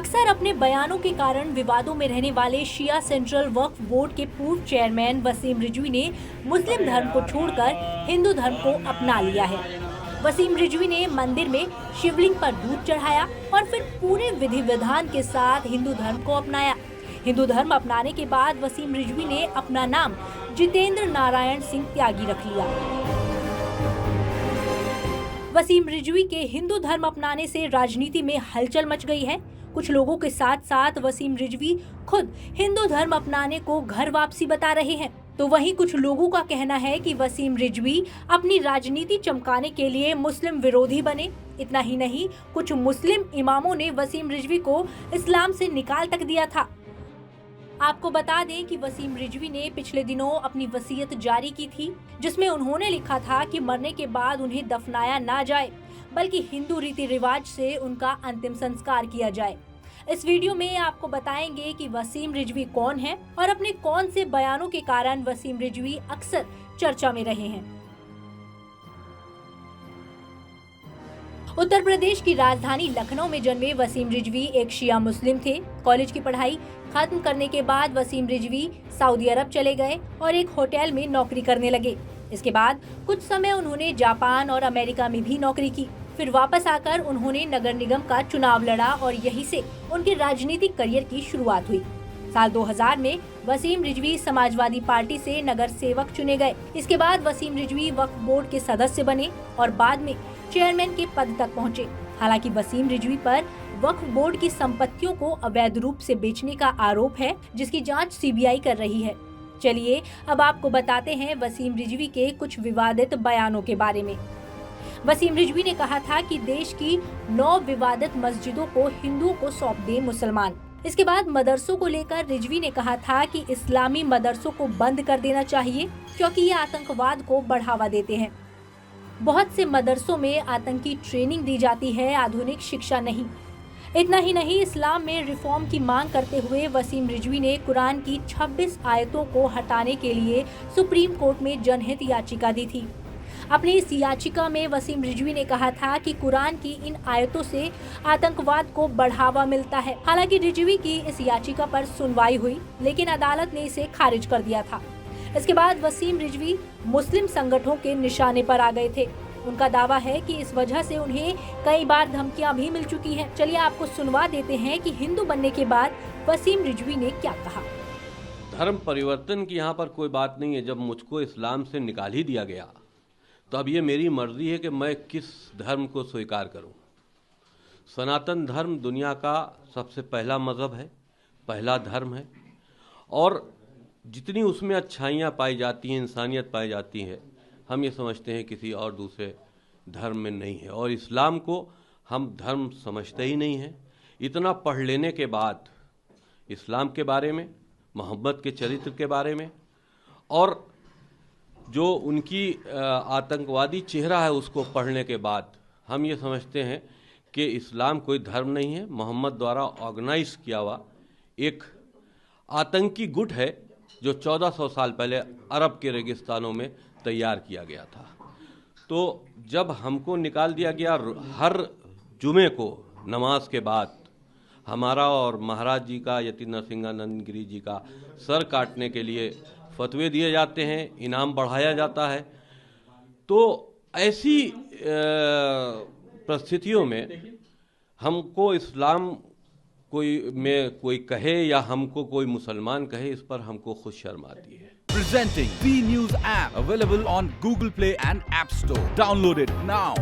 अक्सर अपने बयानों के कारण विवादों में रहने वाले शिया सेंट्रल वक्फ बोर्ड के पूर्व चेयरमैन वसीम रिजवी ने मुस्लिम धर्म को छोड़कर हिंदू धर्म को अपना लिया है। वसीम रिजवी ने मंदिर में शिवलिंग पर दूध चढ़ाया और फिर पूरे विधि विधान के साथ हिंदू धर्म को अपनाया। हिंदू धर्म अपनाने के बाद वसीम रिजवी ने अपना नाम जितेंद्र नारायण सिंह त्यागी रख लिया। वसीम रिजवी के हिंदू धर्म अपनाने से राजनीति में हलचल मच गई है। कुछ लोगों के साथ साथ वसीम रिजवी खुद हिंदू धर्म अपनाने को घर वापसी बता रहे हैं, तो वहीं कुछ लोगों का कहना है कि वसीम रिजवी अपनी राजनीति चमकाने के लिए मुस्लिम विरोधी बने। इतना ही नहीं, कुछ मुस्लिम इमामों ने वसीम रिजवी को इस्लाम से निकाल तक दिया था। आपको बता दें कि वसीम रिजवी ने पिछले दिनों अपनी वसीयत जारी की थी, जिसमें उन्होंने लिखा था कि मरने के बाद उन्हें दफनाया ना जाए, बल्कि हिंदू रीति रिवाज से उनका अंतिम संस्कार किया जाए। इस वीडियो में आपको बताएंगे कि वसीम रिजवी कौन है और अपने कौन से बयानों के कारण वसीम रिजवी अक्सर चर्चा में रहे हैं। उत्तर प्रदेश की राजधानी लखनऊ में जन्मे वसीम रिजवी एक शिया मुस्लिम थे। कॉलेज की पढ़ाई खत्म करने के बाद वसीम रिजवी सऊदी अरब चले गए और एक होटल में नौकरी करने लगे। इसके बाद कुछ समय उन्होंने जापान और अमेरिका में भी नौकरी की। फिर वापस आकर उन्होंने नगर निगम का चुनाव लड़ा और यहीं से उनके राजनीतिक करियर की शुरुआत हुई। साल 2000 में वसीम रिजवी समाजवादी पार्टी से नगर सेवक चुने गए। इसके बाद वसीम रिजवी वक्फ बोर्ड के सदस्य बने और बाद में चेयरमैन के पद तक पहुंचे। हालांकि वसीम रिजवी पर वक्फ बोर्ड की संपत्तियों को अवैध रूप से बेचने का आरोप है, जिसकी जांच सीबीआई कर रही है। चलिए अब आपको बताते हैं वसीम रिजवी के कुछ विवादित बयानों के बारे में। वसीम रिजवी ने कहा था कि देश की 9 विवादित मस्जिदों को हिंदुओं को सौंप दें मुसलमान। इसके बाद मदरसों को लेकर रिजवी ने कहा था कि इस्लामी मदरसों को बंद कर देना चाहिए, क्योंकि ये आतंकवाद को बढ़ावा देते हैं। बहुत से मदरसों में आतंकी ट्रेनिंग दी जाती है, आधुनिक शिक्षा नहीं। इतना ही नहीं, इस्लाम में रिफॉर्म की मांग करते हुए वसीम रिजवी ने कुरान की 26 आयतों को हटाने के लिए सुप्रीम कोर्ट में जनहित याचिका दी थी। अपनी इस याचिका में वसीम रिजवी ने कहा था कि कुरान की इन आयतों से आतंकवाद को बढ़ावा मिलता है। हालांकि रिजवी की इस याचिका पर सुनवाई हुई, लेकिन अदालत ने इसे खारिज कर दिया था। इसके बाद वसीम रिजवी मुस्लिम संगठनों के निशाने पर आ गए थे। उनका दावा है कि इस वजह से उन्हें कई बार धमकियां भी मिल चुकी हैं। चलिए आपको सुनवा देते हैं कि हिंदू बनने के बाद वसीम रिजवी ने क्या कहा। धर्म परिवर्तन की यहाँ पर कोई बात नहीं है। जब मुझको इस्लाम से निकाल ही दिया गया, तो अब ये मेरी मर्जी है कि मैं किस धर्म को स्वीकार करूं। सनातन धर्म दुनिया का सबसे पहला मज़हब है, पहला धर्म है, और जितनी उसमें अच्छाइयाँ पाई जाती हैं, इंसानियत पाई जाती है, हम ये समझते हैं किसी और दूसरे धर्म में नहीं है। और इस्लाम को हम धर्म समझते ही नहीं हैं। इतना पढ़ लेने के बाद इस्लाम के बारे में, मोहम्मद के चरित्र के बारे में, और जो उनकी आतंकवादी चेहरा है उसको पढ़ने के बाद हम ये समझते हैं कि इस्लाम कोई धर्म नहीं है, मोहम्मद द्वारा ऑर्गेनाइज किया हुआ एक आतंकी गुट है जो 1400 साल पहले अरब के रेगिस्तानों में तैयार किया गया था। तो जब हमको निकाल दिया गया, हर जुमे को नमाज के बाद हमारा और महाराज जी का, यति नरसिंहानंद गिरी जी का सर काटने के लिए फतवे दिए जाते हैं, इनाम बढ़ाया जाता है। तो ऐसी परिस्थितियों में हमको इस्लाम कोई कहे या हमको कोई मुसलमान कहे, इस पर हमको खुद शर्म आती है। Presenting V News app available on Google Play and App Store. Download it now.